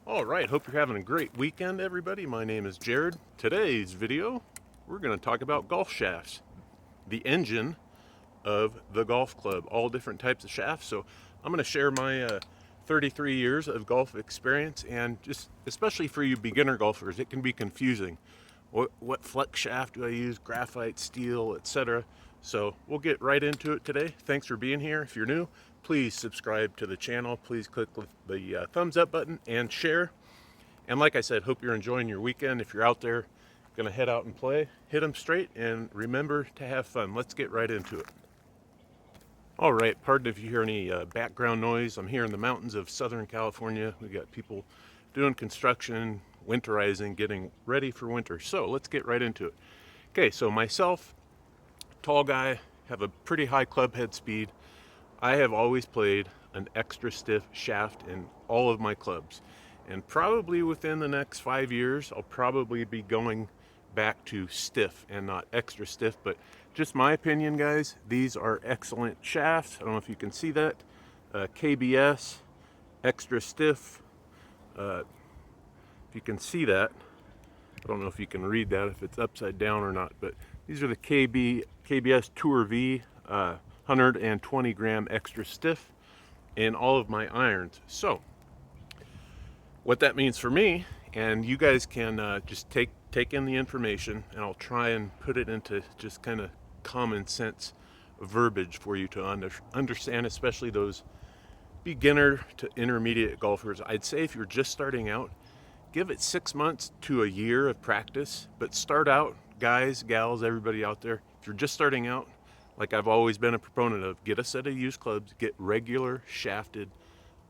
All right, hope you're having a great weekend, everybody. My name is Jared. Today's video, we're going to talk about golf shafts, the engine of the golf club, all different types of shafts. So I'm going to share my 33 years of golf experience, and just especially for you beginner golfers, it can be confusing. What flex shaft do I use? Graphite, steel, etc. So we'll get right into it today. Thanks for being here. If you're new, please subscribe to the channel. Please click the thumbs up button and share. And like I said, hope you're enjoying your weekend. If you're out there gonna head out and play, hit them straight and remember to have fun. Let's get right into it. All right, pardon if you hear any background noise. I'm here in the mountains of Southern California. We got people doing construction, winterizing, getting ready for winter. So let's get right into it. Okay, so myself, tall guy, have a pretty high club head speed. I have always played an extra stiff shaft in all of my clubs. And probably within the next 5 years, I'll probably be going back to stiff and not extra stiff. But just my opinion, guys, these are excellent shafts. I don't know if you can see that. KBS, extra stiff. If you can see that, I don't know if you can read that, if it's upside down or not, but these are the KBS Tour V 120 gram extra stiff in all of my irons. So what that means for me, and you guys can just take in the information, and I'll try and put it into just kind of common sense verbiage for you to understand, especially those beginner to intermediate golfers. I'd say if you're just starting out, give it 6 months to a year of practice, but start out, guys, gals, everybody out there, if you're just starting out, like I've always been a proponent of, get a set of used clubs, get regular shafted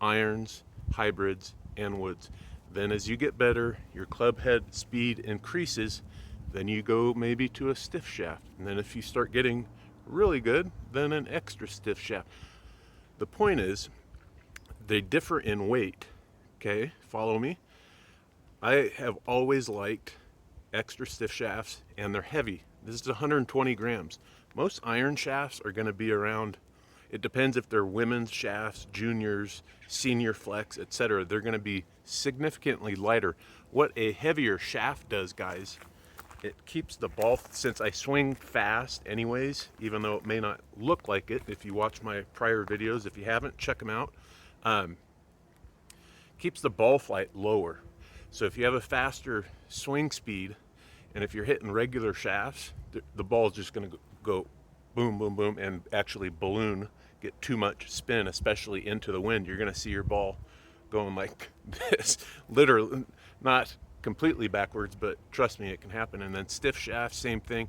irons, hybrids, and woods. Then as you get better, your club head speed increases, then you go maybe to a stiff shaft. And then if you start getting really good, then an extra stiff shaft. The point is, they differ in weight, okay? Follow me? I have always liked extra stiff shafts, and they're heavy. This is 120 grams. Most iron shafts are going to be around, it depends if they're women's shafts, juniors, senior flex, etc. They're going to be significantly lighter. What a heavier shaft does, guys, it keeps the ball, since I swing fast anyways, even though it may not look like it if you watch my prior videos. If you haven't, check them out. Keeps the ball flight lower. So if you have a faster swing speed, and if you're hitting regular shafts, the ball is just going to go boom, boom, boom, and actually balloon, get too much spin, especially into the wind. You're going to see your ball going like this, literally, not completely backwards, but trust me, it can happen. And then stiff shafts, same thing.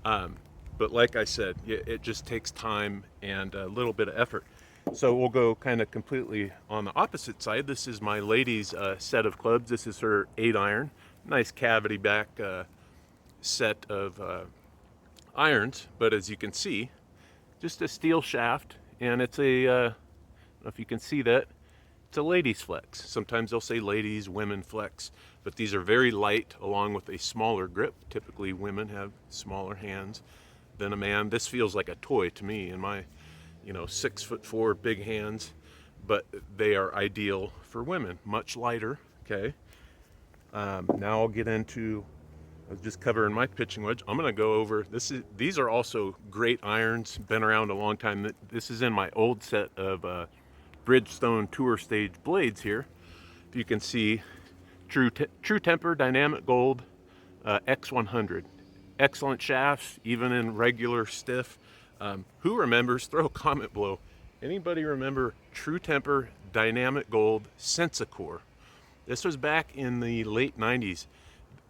But like I said, it just takes time and a little bit of effort. So we'll go kind of completely on the opposite side. This is my lady's set of clubs. This is her 8-iron, nice cavity back set of irons. But as you can see, just a steel shaft, and it's a, I don't know if you can see that, it's a ladies flex. Sometimes they'll say ladies, women flex, but these are very light along with a smaller grip. Typically women have smaller hands than a man. This feels like a toy to me in my 6'4" big hands, but they are ideal for women, much lighter. Okay. Now I'll get into, I was just covering my pitching wedge. I'm going to go over these are also great irons, been around a long time. This is in my old set of Bridgestone Tour Stage blades here. If you can see, True Temper Dynamic Gold X100. Excellent shafts, even in regular stiff. Who remembers, throw a comment below, anybody remember True Temper Dynamic Gold Sensacore? This was back in the late 90s.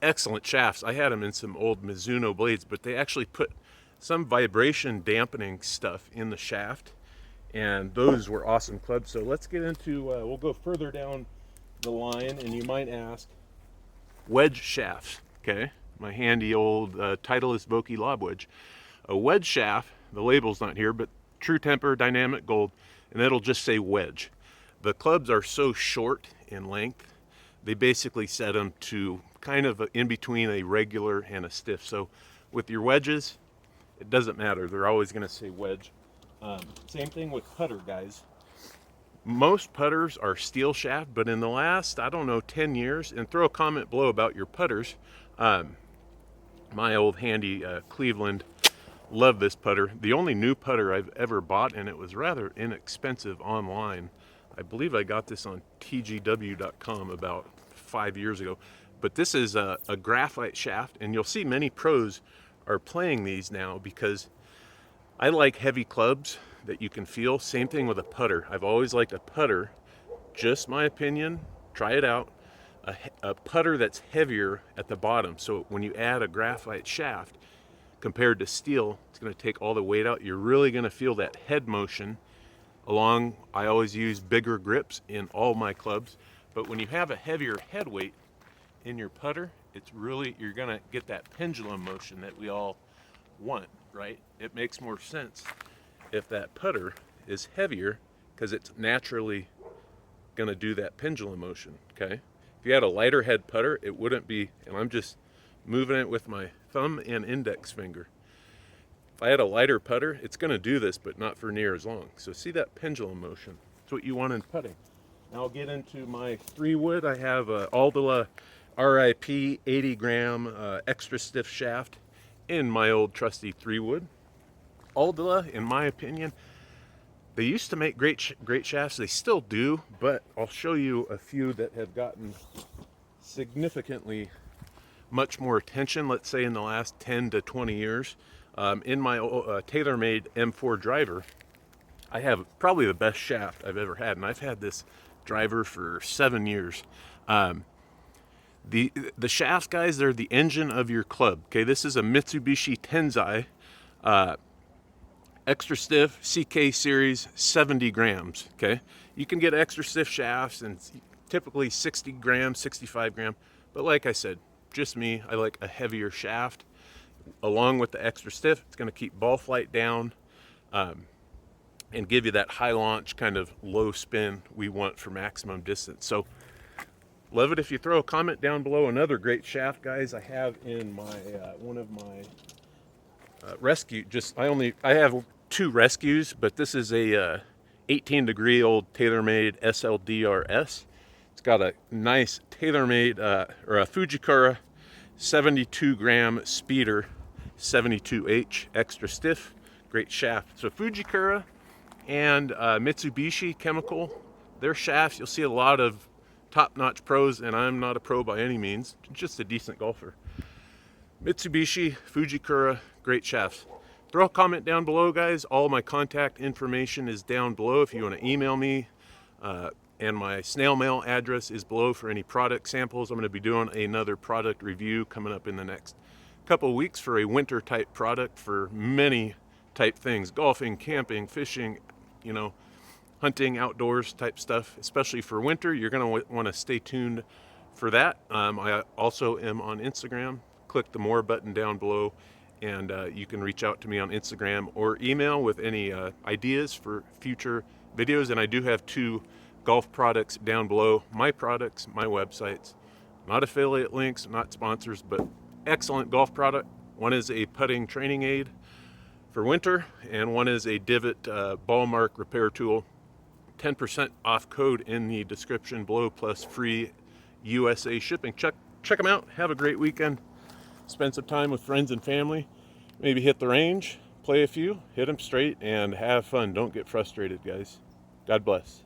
Excellent shafts. I had them in some old Mizuno blades, but they actually put some vibration dampening stuff in the shaft, and those were awesome clubs. So let's get into, we'll go further down the line, and you might ask, wedge shafts, okay? My handy old Titleist Vokey lob wedge. A wedge shaft, the label's not here, but True Temper Dynamic Gold, and it'll just say wedge. The clubs are so short in length, they basically set them to kind of in between a regular and a stiff. So with your wedges, it doesn't matter. They're always going to say wedge. Same thing with putter, guys. Most putters are steel shaft, but in the last, I don't know, 10 years, and throw a comment below about your putters. My old handy Cleveland, love this putter. The only new putter I've ever bought, and it was rather inexpensive online. I believe I got this on tgw.com about 5 years ago. But this is a graphite shaft, and you'll see many pros are playing these now because I like heavy clubs that you can feel. Same thing with a putter. I've always liked a putter, just my opinion, try it out, a putter that's heavier at the bottom. So when you add a graphite shaft compared to steel, it's going to take all the weight out. You're really going to feel that head motion along. I always use bigger grips in all my clubs, but when you have a heavier head weight in your putter, it's really, you're going to get that pendulum motion that we all want, right? It makes more sense if that putter is heavier because it's naturally going to do that pendulum motion, okay? If you had a lighter head putter, it wouldn't be, and I'm just moving it with my thumb and index finger. If I had a lighter putter, it's going to do this, but not for near as long. So see that pendulum motion? That's what you want in putting. Now I'll get into my 3-wood. I have a Aldila RIP 80 gram extra stiff shaft in my old trusty 3-wood. Aldila, in my opinion, they used to make great shafts. They still do, but I'll show you a few that have gotten significantly much more attention, let's say in the last 10 to 20 years. In my TaylorMade M4 driver, I have probably the best shaft I've ever had, and I've had this driver for 7 years. The shafts, guys, they're the engine of your club. Okay, this is a Mitsubishi Tensei extra stiff CK series, 70 grams. Okay, you can get extra stiff shafts and typically 60 grams, 65 grams. But like I said, just me, I like a heavier shaft. Along with the extra stiff, it's going to keep ball flight down and give you that high launch kind of low spin we want for maximum distance. So love it if you throw a comment down below. Another great shaft, guys, I have in my one of my rescue. I have 2 rescues, but this is a 18-degree old TaylorMade SLDRS. It's got a nice TaylorMade or a Fujikura 72 gram speeder, 72H extra stiff, great shaft. So Fujikura and Mitsubishi Chemical, their shafts, you'll see a lot of top-notch pros, and I'm not a pro by any means, just a decent golfer. Mitsubishi, Fujikura, great shafts. Throw a comment down below, guys. All my contact information is down below if you want to email me, and my snail mail address is below for any product samples. I'm going to be doing another product review coming up in the next couple of weeks for a winter type product for many type things: golfing, camping, fishing, you know, hunting, outdoors type stuff. Especially for winter, you're going to want to stay tuned for that. I also am on Instagram. Click the more button down below, and you can reach out to me on Instagram or email with any ideas for future videos. And I do have 2 golf products down below, my products, my websites, not affiliate links, not sponsors, but excellent golf product. One is a putting training aid for winter, and one is a divot ball mark repair tool. 10% off code in the description below, plus free USA shipping. Check them out. Have a great weekend. Spend some time with friends and family. Maybe hit the range, play a few, hit them straight, and have fun. Don't get frustrated, guys. God bless.